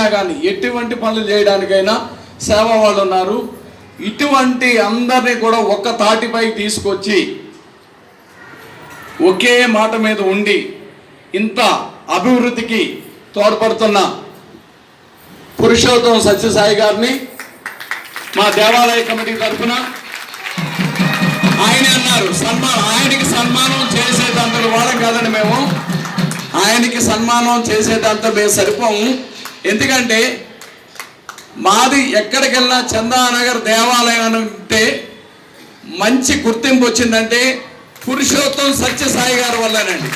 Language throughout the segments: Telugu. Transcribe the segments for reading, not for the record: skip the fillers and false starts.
ఎవరైనా కానీ ఎటువంటి పనులు చేయడానికైనా సేవ వాళ్ళు ఉన్నారు. ఇటువంటి అందరినీ కూడా ఒక్క తాటిపై తీసుకొచ్చి ఒకే మాట మీద ఉండి ఇంత అభివృద్ధికి తోడ్పడుతున్న పురుషోత్తం సత్యసాయి గారిని మా దేవాలయ కమిటీ తరఫున ఆయన అన్నారు ఆయనకి సన్మానం చేసేటంత వాళ్ళం కాదండి మేము. ఆయనకి సన్మానం చేసేటంత మేము సరిపోము. ఎందుకంటే మాది ఎక్కడికి వెళ్ళినా చందానగర్ దేవాలయం అంటే మంచి గుర్తింపు వచ్చిందంటే పురుషోత్తం సత్యసాయి గారి వల్లనండి.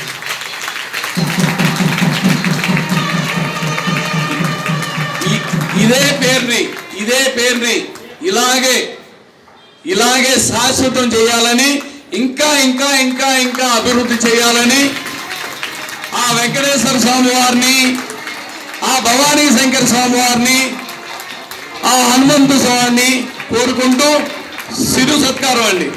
ఇదే పేరుని ఇలాగే శాశ్వతం చేయాలని ఇంకా ఇంకా ఇంకా ఇంకా అభివృద్ధి చేయాలని ఆ వెంకటేశ్వర స్వామి వారిని, ఆ భవానీ శంకర స్వామి వారిని, ఆ హనుమంత స్వామిని కోరుకుంటూ శిరు సత్కారం అండి.